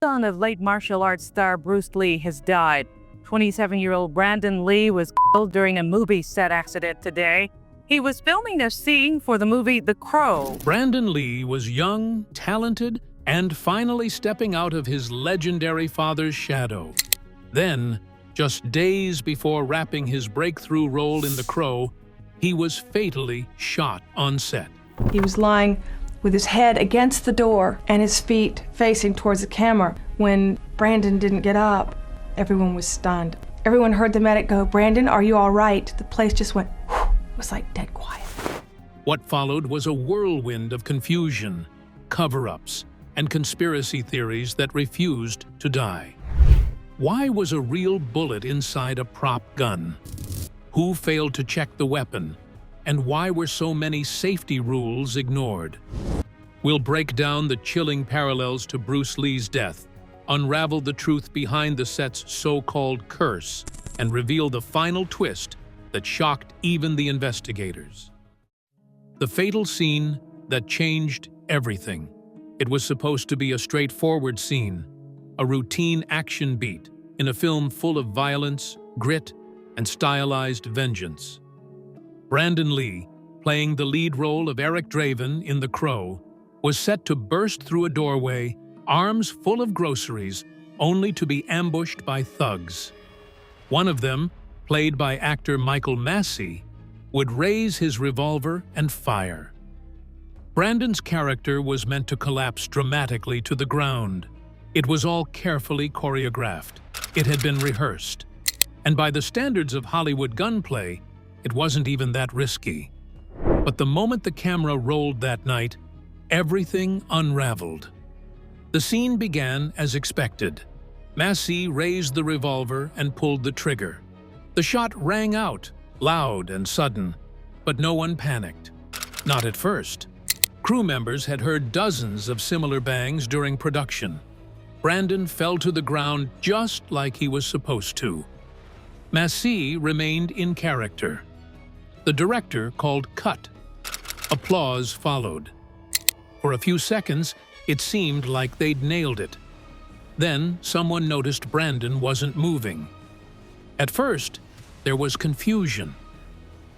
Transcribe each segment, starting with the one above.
Son of late martial arts star Bruce Lee has died. 27-year-old Brandon Lee was killed during a movie set accident today. He was filming a scene for the movie The Crow. Brandon Lee was young, talented, and finally stepping out of his legendary father's shadow. Then, just days before wrapping his breakthrough role in The Crow, he was fatally shot on set. He was lying with his head against the door and his feet facing towards the camera. When Brandon didn't get up, everyone was stunned. Everyone heard the medic go, "Brandon, are you all right?" The place just went, whew. It was like dead quiet. What followed was a whirlwind of confusion, cover-ups, and conspiracy theories that refused to die. Why was a real bullet inside a prop gun? Who failed to check the weapon? And why were so many safety rules ignored? We'll break down the chilling parallels to Bruce Lee's death, unravel the truth behind the set's so-called curse, and reveal the final twist that shocked even the investigators. The fatal scene that changed everything. It was supposed to be a straightforward scene, a routine action beat in a film full of violence, grit, and stylized vengeance. Brandon Lee, playing the lead role of Eric Draven in The Crow, was set to burst through a doorway, arms full of groceries, only to be ambushed by thugs. One of them, played by actor Michael Massey, would raise his revolver and fire. Brandon's character was meant to collapse dramatically to the ground. It was all carefully choreographed. It had been rehearsed. And by the standards of Hollywood gunplay, it wasn't even that risky. But the moment the camera rolled that night, everything unraveled. The scene began as expected. Massey raised the revolver and pulled the trigger. The shot rang out, loud and sudden, but no one panicked. Not at first. Crew members had heard dozens of similar bangs during production. Brandon fell to the ground just like he was supposed to. Massey remained in character. The director called cut. Applause followed. For a few seconds, it seemed like they'd nailed it. Then someone noticed Brandon wasn't moving. At first, there was confusion.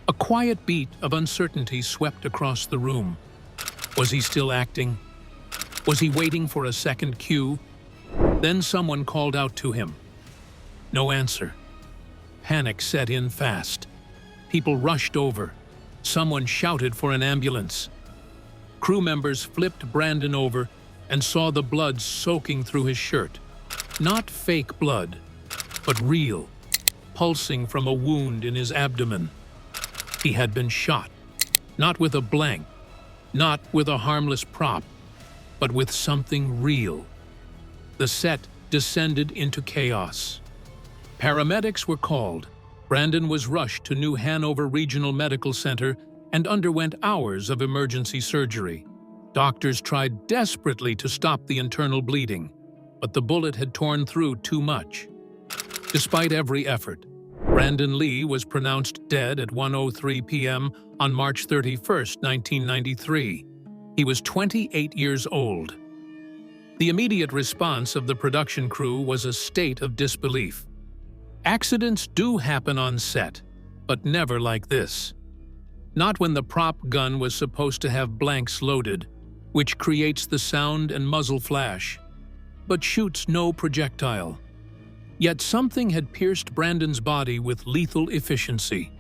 A quiet beat of uncertainty swept across the room. Was he still acting? Was he waiting for a second cue? Then someone called out to him. No answer. Panic set in fast. People rushed over. Someone shouted for an ambulance. Crew members flipped Brandon over and saw the blood soaking through his shirt. Not fake blood, but real, pulsing from a wound in his abdomen. He had been shot, not with a blank, not with a harmless prop, but with something real. The set descended into chaos. Paramedics were called. Brandon was rushed to New Hanover Regional Medical Center and underwent hours of emergency surgery. Doctors tried desperately to stop the internal bleeding, but the bullet had torn through too much. Despite every effort, Brandon Lee was pronounced dead at 1:03 p.m. on March 31, 1993. He was 28 years old. The immediate response of the production crew was a state of disbelief. Accidents do happen on set, but never like this. Not when the prop gun was supposed to have blanks loaded, which creates the sound and muzzle flash, but shoots no projectile. Yet something had pierced Brandon's body with lethal efficiency.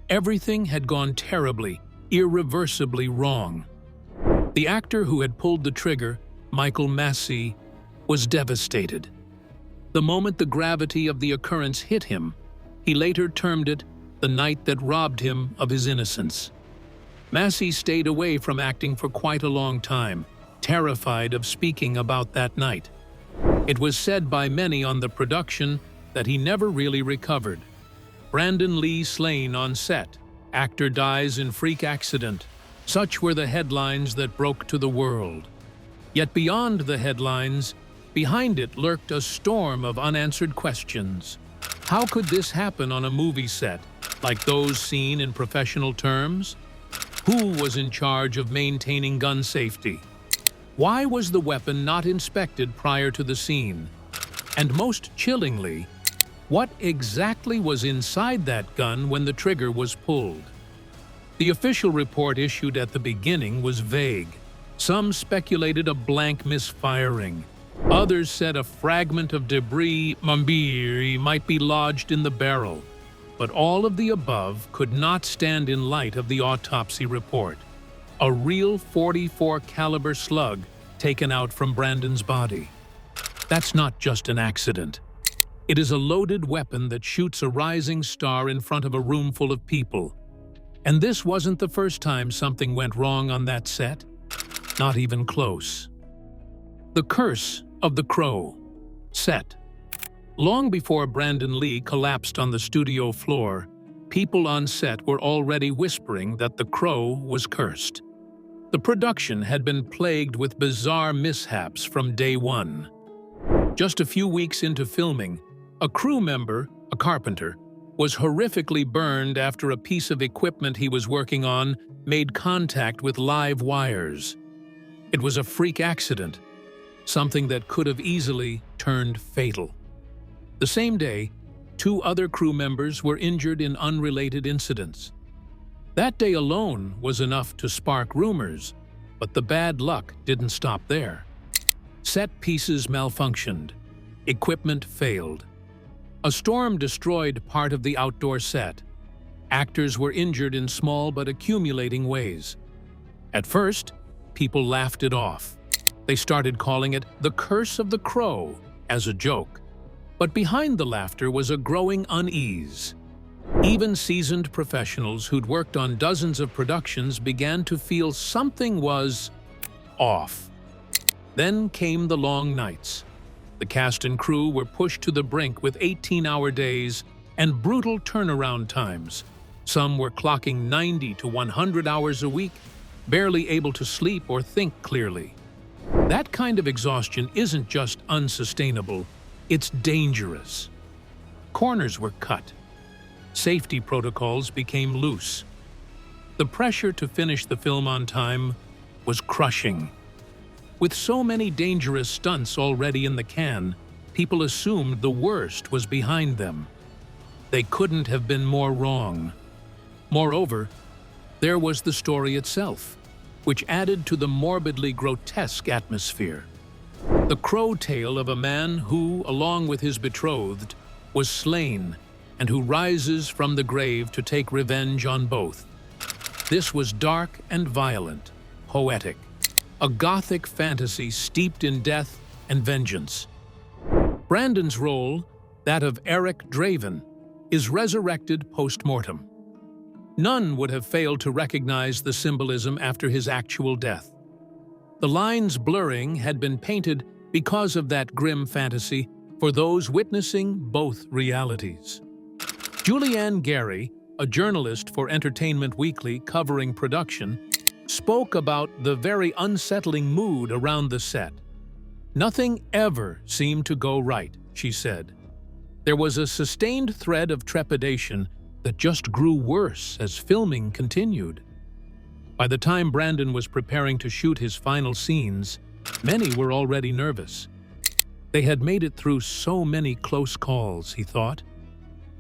Everything had gone terribly, irreversibly wrong. The actor who had pulled the trigger, Michael Massey, was devastated. The moment the gravity of the occurrence hit him, he later termed it the night that robbed him of his innocence. Massey stayed away from acting for quite a long time, terrified of speaking about that night. It was said by many on the production that he never really recovered. Brandon Lee slain on set. Actor dies in freak accident. Such were the headlines that broke to the world. Yet beyond the headlines, behind it lurked a storm of unanswered questions. How could this happen on a movie set, like those seen in professional terms? Who was in charge of maintaining gun safety? Why was the weapon not inspected prior to the scene? And most chillingly, what exactly was inside that gun when the trigger was pulled? The official report issued at the beginning was vague. Some speculated a blank misfiring. Others said a fragment of debris might be lodged in the barrel. But all of the above could not stand in light of the autopsy report. A real .44 caliber slug taken out from Brandon's body. That's not just an accident. It is a loaded weapon that shoots a rising star in front of a room full of people. And this wasn't the first time something went wrong on that set. Not even close. The Curse of the Crow. Set. Long before Brandon Lee collapsed on the studio floor, people on set were already whispering that the Crow was cursed. The production had been plagued with bizarre mishaps from day one. Just a few weeks into filming, a crew member, a carpenter, was horrifically burned after a piece of equipment he was working on made contact with live wires. It was a freak accident, something that could have easily turned fatal. The same day, 2 other crew members were injured in unrelated incidents. That day alone was enough to spark rumors, but the bad luck didn't stop there. Set pieces malfunctioned. Equipment failed. A storm destroyed part of the outdoor set. Actors were injured in small but accumulating ways. At first, people laughed it off. They started calling it the Curse of the Crow as a joke. But behind the laughter was a growing unease. Even seasoned professionals who'd worked on dozens of productions began to feel something was off. Then came the long nights. The cast and crew were pushed to the brink with 18-hour days and brutal turnaround times. Some were clocking 90 to 100 hours a week, barely able to sleep or think clearly. That kind of exhaustion isn't just unsustainable, it's dangerous. Corners were cut. Safety protocols became loose. The pressure to finish the film on time was crushing. With so many dangerous stunts already in the can, people assumed the worst was behind them. They couldn't have been more wrong. Moreover, there was the story itself, which added to the morbidly grotesque atmosphere. The crow tale of a man who, along with his betrothed, was slain and who rises from the grave to take revenge on both. This was dark and violent, poetic, a gothic fantasy steeped in death and vengeance. Brandon's role, that of Eric Draven, is resurrected post-mortem. None would have failed to recognize the symbolism after his actual death. The lines blurring had been painted because of that grim fantasy for those witnessing both realities. Julianne Gary, a journalist for Entertainment Weekly covering production, spoke about the very unsettling mood around the set. Nothing ever seemed to go right, she said. There was a sustained thread of trepidation that just grew worse as filming continued. By the time Brandon was preparing to shoot his final scenes, many were already nervous. They had made it through so many close calls, he thought.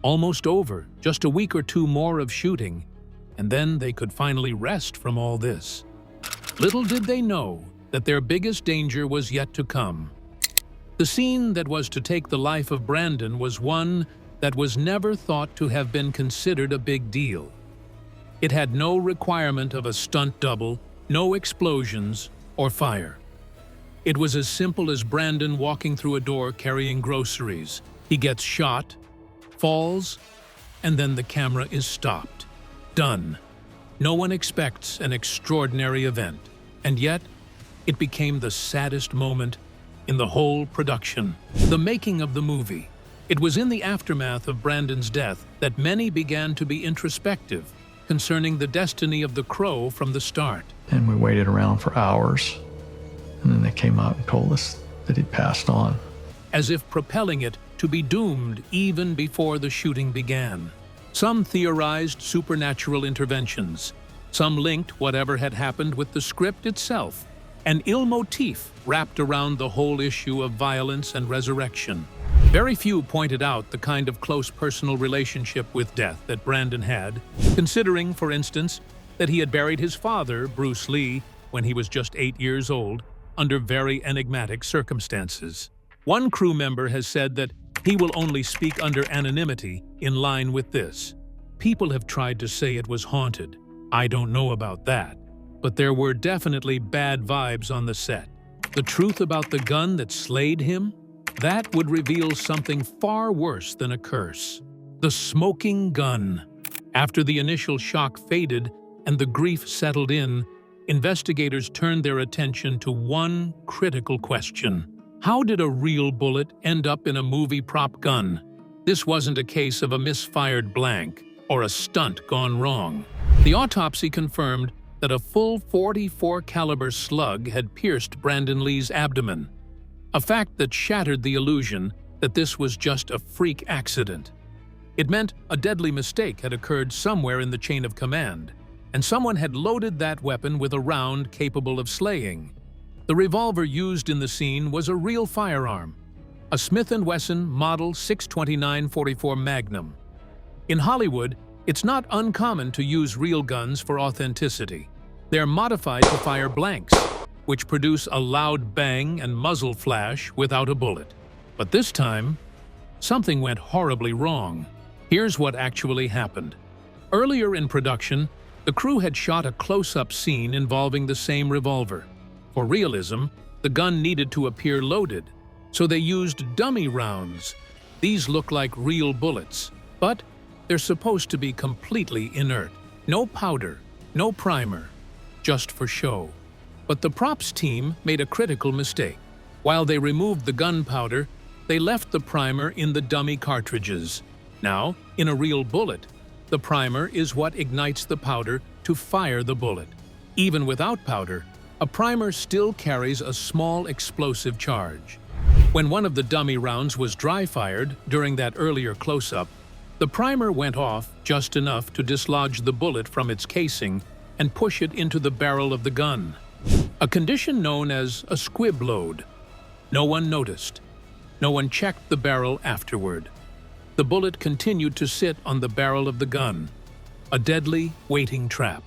Almost over, just a week or 2 more of shooting, and then they could finally rest from all this. Little did they know that their biggest danger was yet to come. The scene that was to take the life of Brandon was one that was never thought to have been considered a big deal. It had no requirement of a stunt double, no explosions, or fire. It was as simple as Brandon walking through a door carrying groceries. He gets shot, falls, and then the camera is stopped. Done. No one expects an extraordinary event, and yet it became the saddest moment in the whole production. The making of the movie. It was in the aftermath of Brandon's death that many began to be introspective concerning the destiny of the crow from the start. And we waited around for hours, and then they came out and told us that he'd passed on. As if propelling it to be doomed even before the shooting began. Some theorized supernatural interventions. Some linked whatever had happened with the script itself. an ill motif wrapped around the whole issue of violence and resurrection. Very few pointed out the kind of close personal relationship with death that Brandon had, considering, for instance, that he had buried his father, Bruce Lee, when he was just 8 years old, under very enigmatic circumstances. One crew member has said that he will only speak under anonymity in line with this. People have tried to say it was haunted. I don't know about that, but there were definitely bad vibes on the set. The truth about the gun that slayed him? That would reveal something far worse than a curse. The smoking gun. After the initial shock faded and the grief settled in, investigators turned their attention to one critical question. How did a real bullet end up in a movie prop gun? This wasn't a case of a misfired blank or a stunt gone wrong. The autopsy confirmed that a full .44 caliber slug had pierced Brandon Lee's abdomen, a fact that shattered the illusion that this was just a freak accident. It meant a deadly mistake had occurred somewhere in the chain of command, and someone had loaded that weapon with a round capable of slaying. The revolver used in the scene was a real firearm, a Smith & Wesson Model 629-44 Magnum. In Hollywood, it's not uncommon to use real guns for authenticity. They're modified to fire blanks, which produce a loud bang and muzzle flash without a bullet. But this time, something went horribly wrong. Here's what actually happened. Earlier in production, the crew had shot a close-up scene involving the same revolver. For realism, the gun needed to appear loaded, so they used dummy rounds. These look like real bullets, but they're supposed to be completely inert. No powder, no primer, just for show. But the props team made a critical mistake. While they removed the gunpowder, they left the primer in the dummy cartridges. Now, in a real bullet, the primer is what ignites the powder to fire the bullet. Even without powder, a primer still carries a small explosive charge. When one of the dummy rounds was dry-fired during that earlier close-up, the primer went off just enough to dislodge the bullet from its casing and push it into the barrel of the gun. A condition known as a squib load. No one noticed. No one checked the barrel afterward. The bullet continued to sit on the barrel of the gun. A deadly, waiting trap.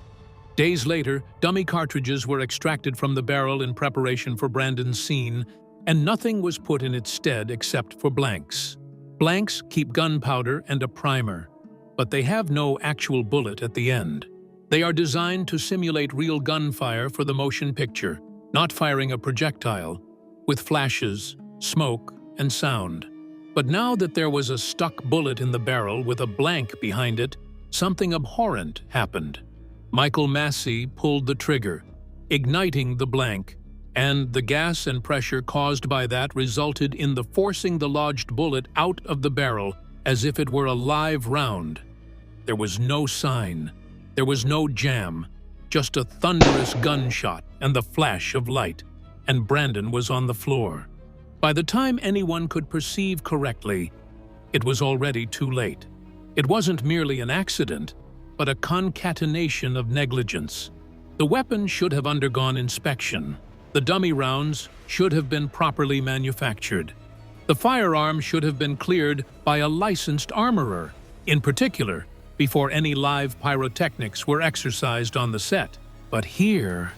Days later, dummy cartridges were extracted from the barrel in preparation for Brandon's scene, and nothing was put in its stead except for blanks. Blanks keep gunpowder and a primer, but they have no actual bullet at the end. They are designed to simulate real gunfire for the motion picture, not firing a projectile, with flashes, smoke, and sound. But now that there was a stuck bullet in the barrel with a blank behind it, something abhorrent happened. Michael Massey pulled the trigger, igniting the blank, and the gas and pressure caused by that resulted in the forcing the lodged bullet out of the barrel as if it were a live round. There was no sign. There was no jam, just a thunderous gunshot and the flash of light, and Brandon was on the floor. By the time anyone could perceive correctly, it was already too late. It wasn't merely an accident, but a concatenation of negligence. The weapon should have undergone inspection. The dummy rounds should have been properly manufactured. The firearm should have been cleared by a licensed armorer, in particular, before any live pyrotechnics were exercised on the set. But here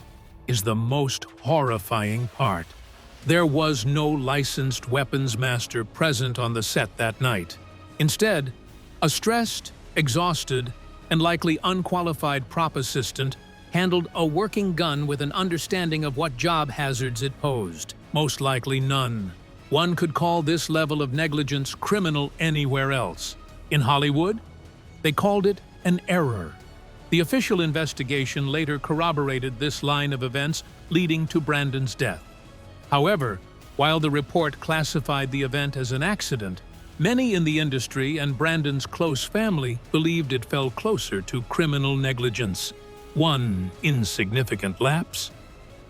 is the most horrifying part. There was no licensed weapons master present on the set that night. Instead, a stressed, exhausted, and likely unqualified prop assistant handled a working gun with an understanding of what job hazards it posed. Most likely none. One could call this level of negligence criminal anywhere else. In Hollywood, they called it an error. The official investigation later corroborated this line of events leading to Brandon's death. However, while the report classified the event as an accident, many in the industry and Brandon's close family believed it fell closer to criminal negligence. One insignificant lapse,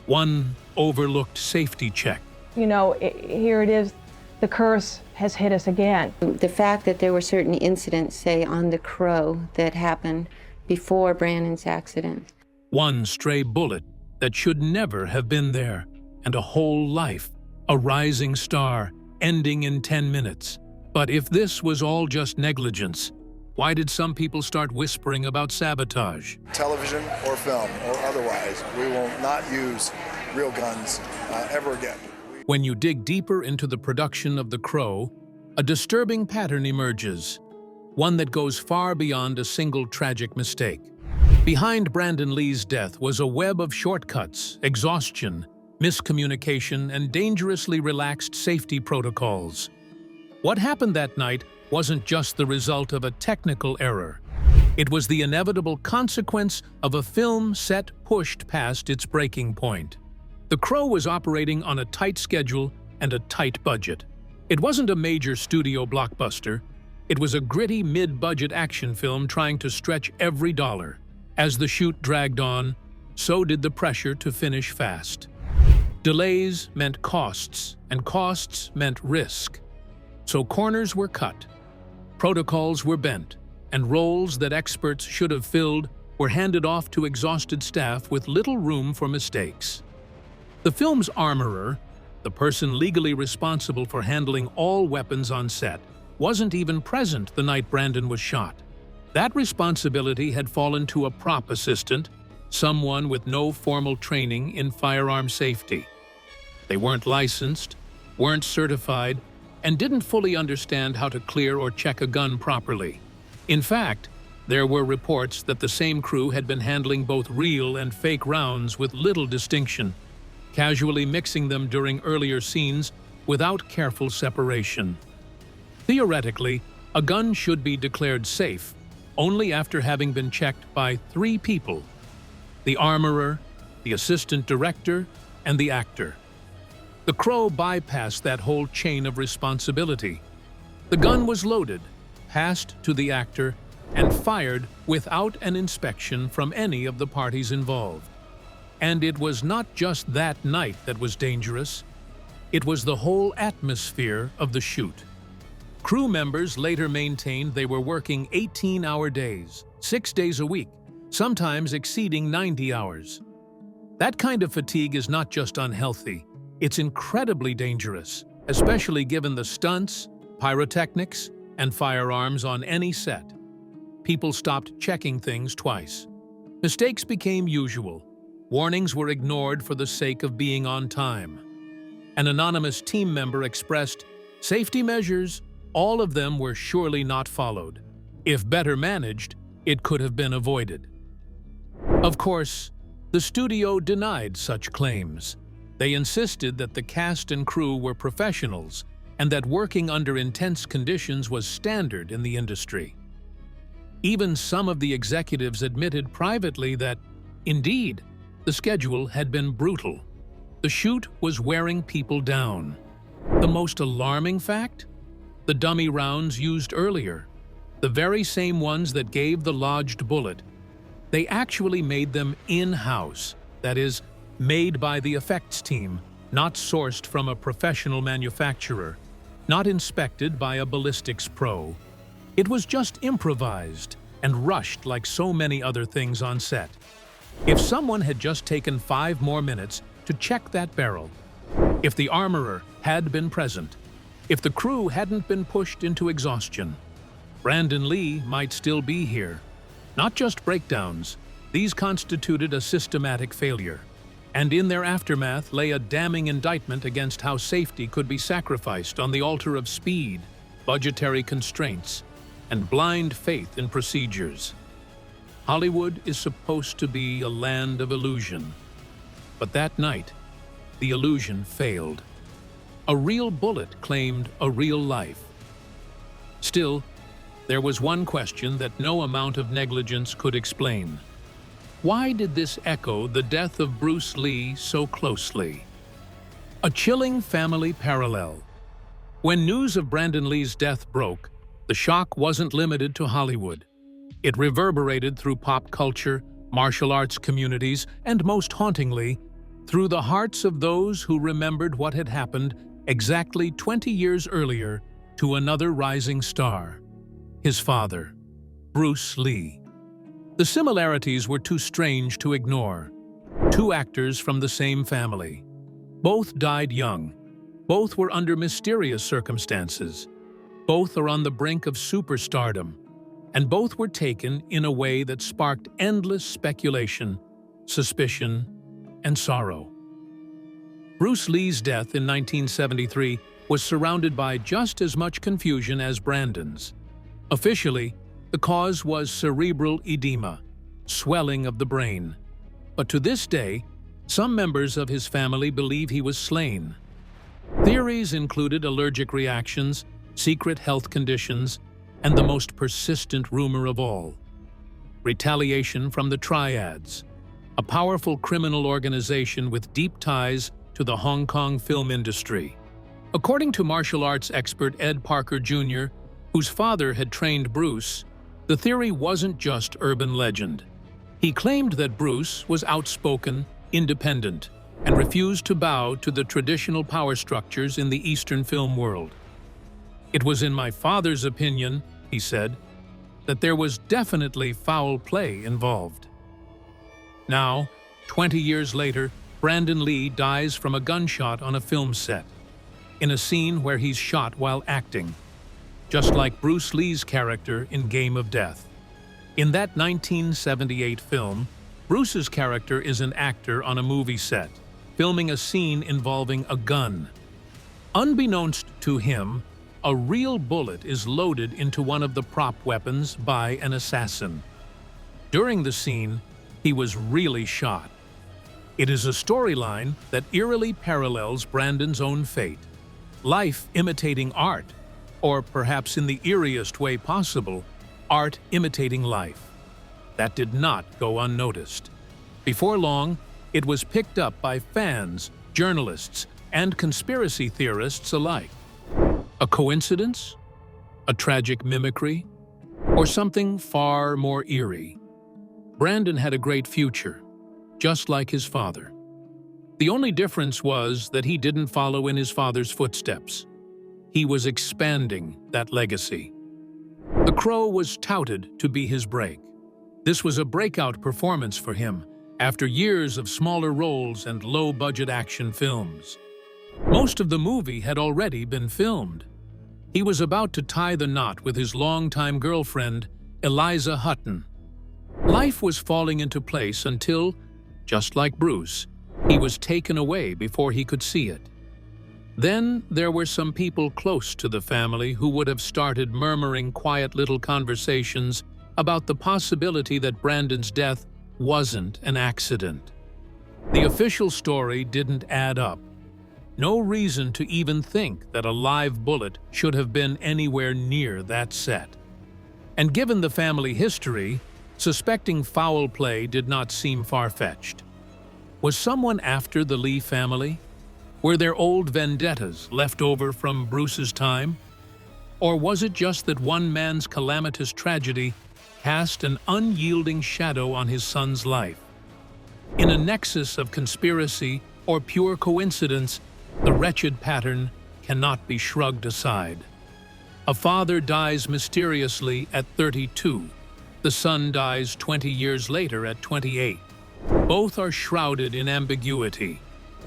one overlooked safety check. You know, here it is, the curse has hit us again. The fact that there were certain incidents, say on the Crow, that happened before Brandon's accident. One stray bullet that should never have been there, and a whole life, a rising star, ending in 10 minutes. But if this was all just negligence, why did some people start whispering about sabotage? Television or film or otherwise, we will not use real guns ever again. When you dig deeper into the production of The Crow, a disturbing pattern emerges, one that goes far beyond a single tragic mistake. Behind Brandon Lee's death was a web of shortcuts, exhaustion, miscommunication, and dangerously relaxed safety protocols. What happened that night wasn't just the result of a technical error. It was the inevitable consequence of a film set pushed past its breaking point. The Crow was operating on a tight schedule and a tight budget. It wasn't a major studio blockbuster. It was a gritty mid-budget action film trying to stretch every dollar. As the shoot dragged on, so did the pressure to finish fast. Delays meant costs, and costs meant risk. So corners were cut, protocols were bent, and roles that experts should have filled were handed off to exhausted staff with little room for mistakes. The film's armorer, the person legally responsible for handling all weapons on set, wasn't even present the night Brandon was shot. That responsibility had fallen to a prop assistant, someone with no formal training in firearm safety. They weren't licensed, weren't certified, and didn't fully understand how to clear or check a gun properly. In fact, there were reports that the same crew had been handling both real and fake rounds with little distinction, casually mixing them during earlier scenes without careful separation. Theoretically, a gun should be declared safe only after having been checked by 3 people: the armorer, the assistant director, and the actor. The Crow bypassed that whole chain of responsibility. The gun was loaded, passed to the actor, and fired without an inspection from any of the parties involved. And it was not just that night that was dangerous. It was the whole atmosphere of the shoot. Crew members later maintained they were working 18-hour days, 6 days a week, sometimes exceeding 90 hours. That kind of fatigue is not just unhealthy, it's incredibly dangerous, especially given the stunts, pyrotechnics, and firearms on any set. People stopped checking things twice. Mistakes became usual. Warnings were ignored for the sake of being on time. An anonymous team member expressed, "Safety measures, all of them were surely not followed. If better managed, it could have been avoided." Of course, the studio denied such claims. They insisted that the cast and crew were professionals and that working under intense conditions was standard in the industry. Even some of the executives admitted privately that, indeed, the schedule had been brutal. The shoot was wearing people down. The most alarming fact? The dummy rounds used earlier, the very same ones that gave the lodged bullet, they actually made them in-house, that is, made by the effects team, not sourced from a professional manufacturer, not inspected by a ballistics pro. It was just improvised and rushed like so many other things on set. If someone had just taken 5 more minutes to check that barrel, if the armorer had been present, if the crew hadn't been pushed into exhaustion, Brandon Lee might still be here. Not just breakdowns, these constituted a systematic failure. And in their aftermath lay a damning indictment against how safety could be sacrificed on the altar of speed, budgetary constraints, and blind faith in procedures. Hollywood is supposed to be a land of illusion. But that night, the illusion failed. A real bullet claimed a real life. Still, there was one question that no amount of negligence could explain. Why did this echo the death of Bruce Lee so closely? A chilling family parallel. When news of Brandon Lee's death broke, the shock wasn't limited to Hollywood. It reverberated through pop culture, martial arts communities, and most hauntingly, through the hearts of those who remembered what had happened exactly 20 years earlier to another rising star, his father, Bruce Lee. The similarities were too strange to ignore. Two actors from the same family. Both died young. Both were under mysterious circumstances. Both are on the brink of superstardom. And both were taken in a way that sparked endless speculation, suspicion, and sorrow. Bruce Lee's death in 1973 was surrounded by just as much confusion as Brandon's. Officially, the cause was cerebral edema, swelling of the brain. But to this day, some members of his family believe he was slain. Theories included allergic reactions, secret health conditions, and the most persistent rumor of all: retaliation from the Triads, a powerful criminal organization with deep ties to the Hong Kong film industry. According to martial arts expert Ed Parker Jr., whose father had trained Bruce, the theory wasn't just urban legend. He claimed that Bruce was outspoken, independent, and refused to bow to the traditional power structures in the Eastern film world. "It was in my father's opinion," he said, "that there was definitely foul play involved." Now, 20 years later, Brandon Lee dies from a gunshot on a film set, in a scene where he's shot while acting, just like Bruce Lee's character in Game of Death. In that 1978 film, Bruce's character is an actor on a movie set, filming a scene involving a gun. Unbeknownst to him, a real bullet is loaded into one of the prop weapons by an assassin. During the scene, he was really shot. It is a storyline that eerily parallels Brandon's own fate. Life imitating art, or perhaps in the eeriest way possible, art imitating life. That did not go unnoticed. Before long, it was picked up by fans, journalists, and conspiracy theorists alike. A coincidence? A tragic mimicry? Or something far more eerie? Brandon had a great future, just like his father. The only difference was that he didn't follow in his father's footsteps. He was expanding that legacy. The Crow was touted to be his break. This was a breakout performance for him after years of smaller roles and low-budget action films. Most of the movie had already been filmed. He was about to tie the knot with his longtime girlfriend, Eliza Hutton. Life was falling into place until, just like Bruce, he was taken away before he could see it. Then there were some people close to the family who would have started murmuring quiet little conversations about the possibility that Brandon's death wasn't an accident. The official story didn't add up. No reason to even think that a live bullet should have been anywhere near that set. And given the family history, suspecting foul play did not seem far-fetched. Was someone after the Lee family? Were there old vendettas left over from Bruce's time? Or was it just that one man's calamitous tragedy cast an unyielding shadow on his son's life? In a nexus of conspiracy or pure coincidence, the wretched pattern cannot be shrugged aside. A father dies mysteriously at 32. The son dies 20 years later at 28. Both are shrouded in ambiguity.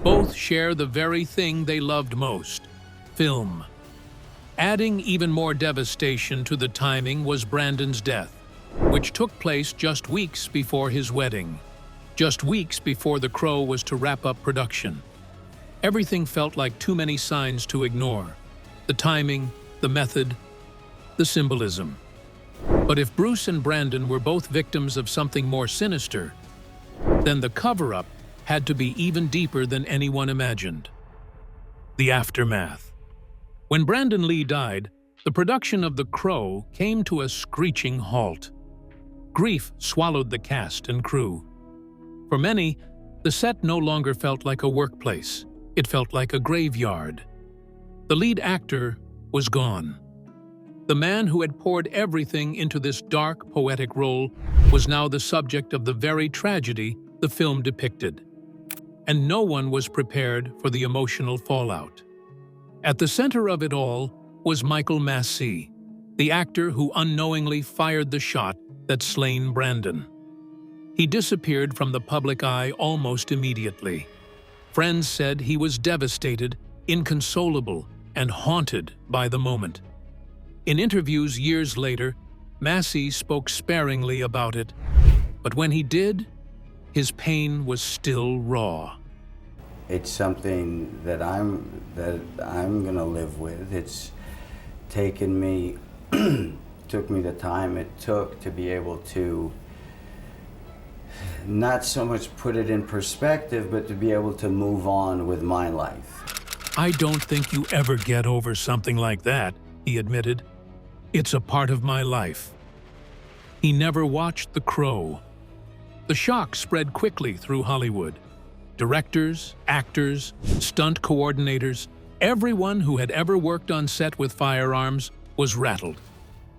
Both share the very thing they loved most: film. Adding even more devastation to the timing was Brandon's death, which took place just weeks before his wedding, just weeks before The Crow was to wrap up production. Everything felt like too many signs to ignore: the timing, the method, the symbolism. But if Bruce and Brandon were both victims of something more sinister, then the cover-up had to be even deeper than anyone imagined. The aftermath. When Brandon Lee died, the production of The Crow came to a screeching halt. Grief swallowed the cast and crew. For many, the set no longer felt like a workplace. It felt like a graveyard. The lead actor was gone. The man who had poured everything into this dark, poetic role was now the subject of the very tragedy the film depicted. And no one was prepared for the emotional fallout. At the center of it all was Michael Massey, the actor who unknowingly fired the shot that slain Brandon. He disappeared from the public eye almost immediately. Friends said he was devastated, inconsolable, and haunted by the moment. In interviews years later, Massey spoke sparingly about it, but when he did, his pain was still raw. It's something that I'm gonna live with. It's taken me, took me the time it took to be able to not so much put it in perspective, but to be able to move on with my life. "I don't think you ever get over something like that," he admitted. "It's a part of my life." He never watched The Crow. The shock spread quickly through Hollywood. Directors, actors, stunt coordinators, everyone who had ever worked on set with firearms was rattled.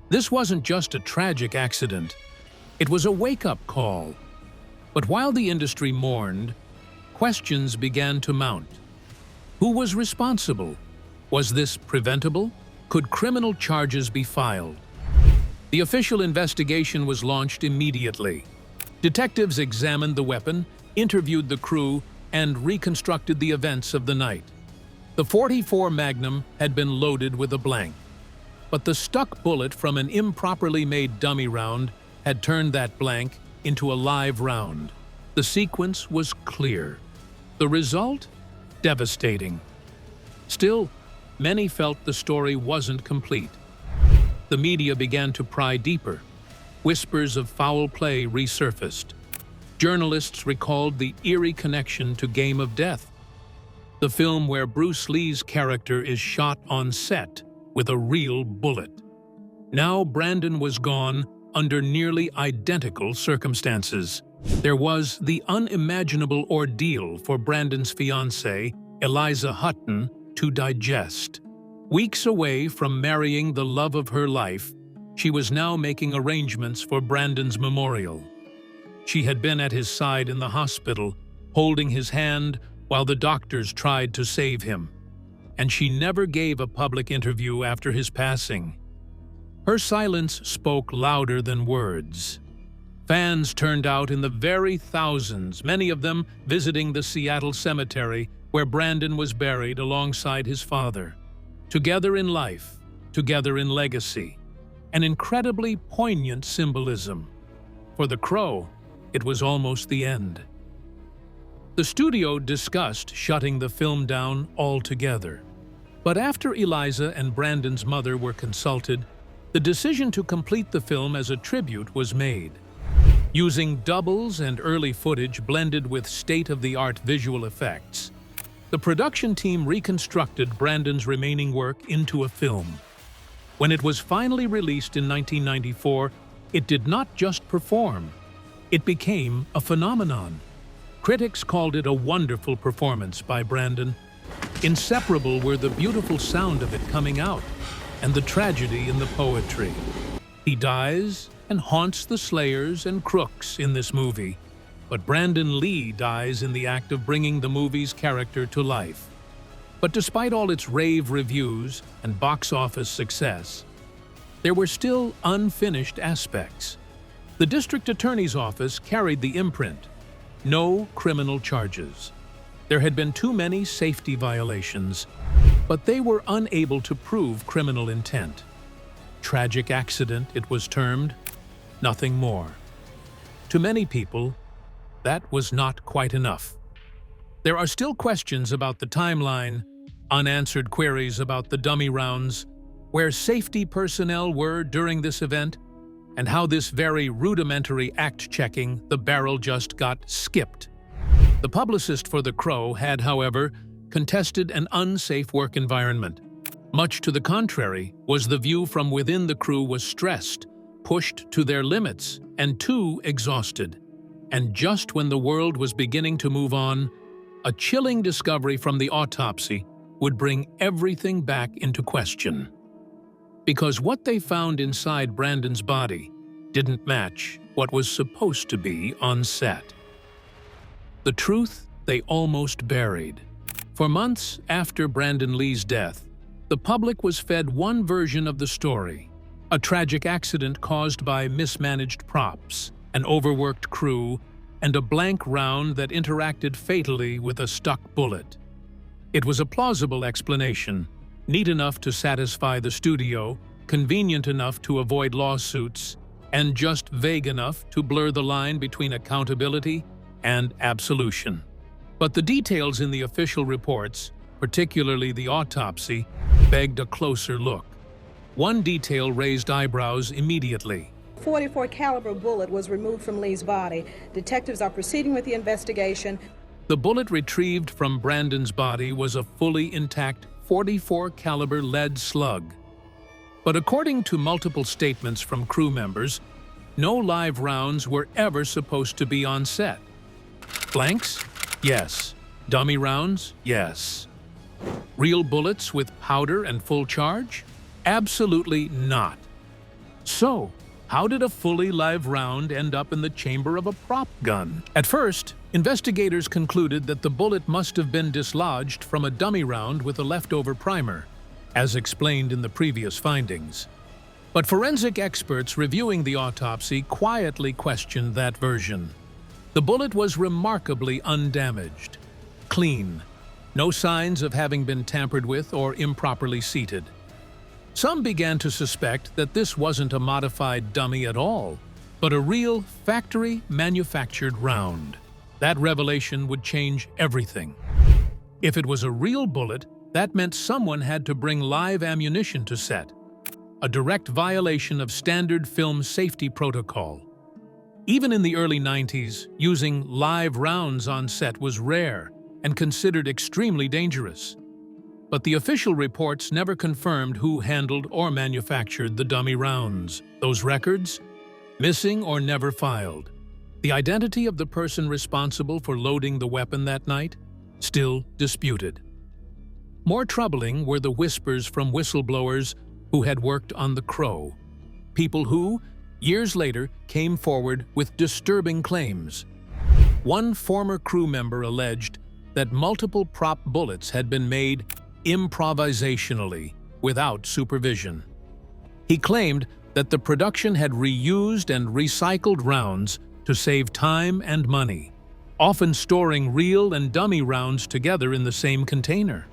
This wasn't just a tragic accident. It was a wake-up call. But while the industry mourned, questions began to mount. Who was responsible? Was this preventable? Could criminal charges be filed? The official investigation was launched immediately. Detectives examined the weapon, interviewed the crew, and reconstructed the events of the night. The .44 Magnum had been loaded with a blank, but the stuck bullet from an improperly made dummy round had turned that blank into a live round. The sequence was clear. The result? Devastating. Still, many felt the story wasn't complete. The media began to pry deeper. Whispers of foul play resurfaced. Journalists recalled the eerie connection to Game of Death, the film where Bruce Lee's character is shot on set with a real bullet. Now Brandon was gone under nearly identical circumstances. There was the unimaginable ordeal for Brandon's fiancée, Eliza Hutton, to digest. Weeks away from marrying the love of her life, she was now making arrangements for Brandon's memorial. She had been at his side in the hospital, holding his hand while the doctors tried to save him. And she never gave a public interview after his passing. Her silence spoke louder than words. Fans turned out in the very thousands, many of them visiting the Seattle cemetery where Brandon was buried alongside his father. Together in life, together in legacy. An incredibly poignant symbolism. For The Crow, it was almost the end. The studio discussed shutting the film down altogether. But after Eliza and Brandon's mother were consulted, the decision to complete the film as a tribute was made. Using doubles and early footage blended with state-of-the-art visual effects, the production team reconstructed Brandon's remaining work into a film. When it was finally released in 1994, it did not just perform. It became a phenomenon. Critics called it a wonderful performance by Brandon. Inseparable were the beautiful sound of it coming out and the tragedy in the poetry. He dies and haunts the slayers and crooks in this movie, but Brandon Lee dies in the act of bringing the movie's character to life. But despite all its rave reviews and box office success, there were still unfinished aspects. The district attorney's office carried the imprint. No criminal charges. There had been too many safety violations, but they were unable to prove criminal intent. Tragic accident, it was termed, nothing more. To many people, that was not quite enough. There are still questions about the timeline, unanswered queries about the dummy rounds, where safety personnel were during this event, and how this very rudimentary act-checking the barrel just got skipped. The publicist for The Crow had, however, contested an unsafe work environment. Much to the contrary was the view from within the crew was stressed, pushed to their limits, and too exhausted. And just when the world was beginning to move on, a chilling discovery from the autopsy would bring everything back into question. Because what they found inside Brandon's body didn't match what was supposed to be on set. The truth they almost buried. For months after Brandon Lee's death, the public was fed one version of the story, a tragic accident caused by mismanaged props, an overworked crew, and a blank round that interacted fatally with a stuck bullet. It was a plausible explanation, neat enough to satisfy the studio, convenient enough to avoid lawsuits, and just vague enough to blur the line between accountability and absolution. But the details in the official reports, particularly the autopsy, begged a closer look. One detail raised eyebrows immediately. 44 caliber bullet was removed from Lee's body. Detectives are proceeding with the investigation. The bullet retrieved from Brandon's body was a fully intact 44 caliber lead slug. But according to multiple statements from crew members, no live rounds were ever supposed to be on set. Blanks? Yes. Dummy rounds? Yes. Real bullets with powder and full charge? Absolutely not. So, how did a fully live round end up in the chamber of a prop gun? At first, investigators concluded that the bullet must have been dislodged from a dummy round with a leftover primer, as explained in the previous findings. But forensic experts reviewing the autopsy quietly questioned that version. The bullet was remarkably undamaged, clean, no signs of having been tampered with or improperly seated. Some began to suspect that this wasn't a modified dummy at all, but a real factory-manufactured round. That revelation would change everything. If it was a real bullet, that meant someone had to bring live ammunition to set, a direct violation of standard film safety protocol. Even in the early 90s, using live rounds on set was rare and considered extremely dangerous. But the official reports never confirmed who handled or manufactured the dummy rounds. Those records? Missing or never filed. The identity of the person responsible for loading the weapon that night? Still disputed. More troubling were the whispers from whistleblowers who had worked on The Crow. People who, years later, came forward with disturbing claims. One former crew member alleged that multiple prop bullets had been made improvisationally, without supervision. He claimed that the production had reused and recycled rounds to save time and money, often storing real and dummy rounds together in the same container.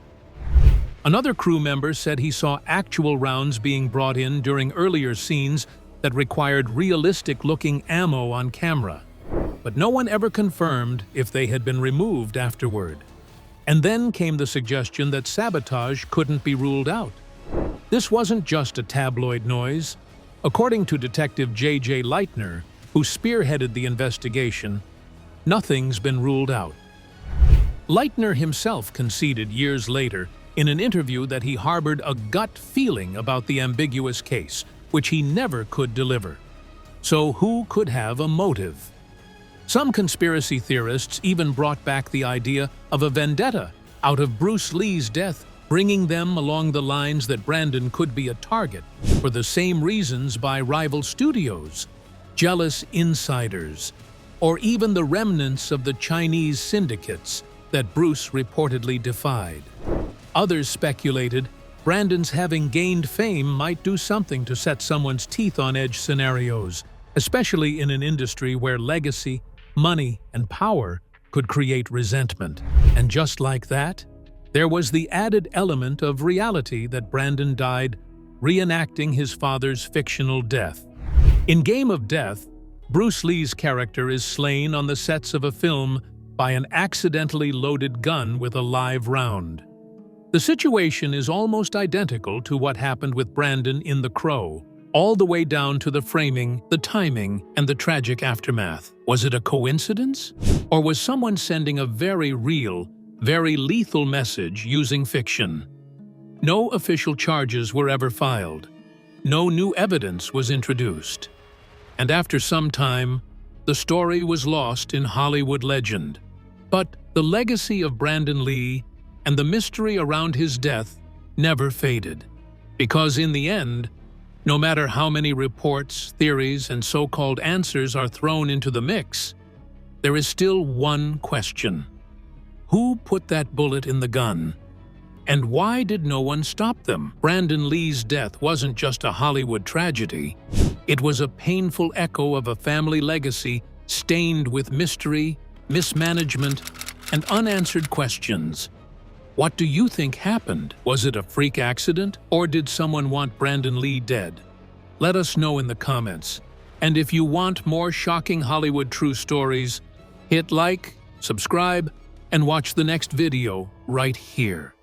Another crew member said he saw actual rounds being brought in during earlier scenes that required realistic-looking ammo on camera, but no one ever confirmed if they had been removed afterward. And then came the suggestion that sabotage couldn't be ruled out. This wasn't just a tabloid noise. According to Detective J.J. Leitner, who spearheaded the investigation, nothing's been ruled out. Leitner himself conceded years later in an interview that he harbored a gut feeling about the ambiguous case, which he never could deliver. So who could have a motive? Some conspiracy theorists even brought back the idea of a vendetta out of Bruce Lee's death, bringing them along the lines that Brandon could be a target for the same reasons by rival studios, jealous insiders, or even the remnants of the Chinese syndicates that Bruce reportedly defied. Others speculated Brandon's having gained fame might do something to set someone's teeth on edge scenarios, especially in an industry where legacy, money, and power could create resentment. And just like that, there was the added element of reality that Brandon died reenacting his father's fictional death. In Game of Death, Bruce Lee's character is slain on the sets of a film by an accidentally loaded gun with a live round. The situation is almost identical to what happened with Brandon in The Crow, all the way down to the framing, the timing, and the tragic aftermath. Was it a coincidence? Or was someone sending a very real, very lethal message using fiction? No official charges were ever filed. No new evidence was introduced. And after some time, the story was lost in Hollywood legend. But the legacy of Brandon Lee and the mystery around his death never faded. Because in the end, no matter how many reports, theories, and so-called answers are thrown into the mix, there is still one question. Who put that bullet in the gun? And why did no one stop them? Brandon Lee's death wasn't just a Hollywood tragedy. It was a painful echo of a family legacy stained with mystery, mismanagement, and unanswered questions. What do you think happened? Was it a freak accident, or did someone want Brandon Lee dead? Let us know in the comments. And if you want more shocking Hollywood true stories, hit like, subscribe, and watch the next video right here.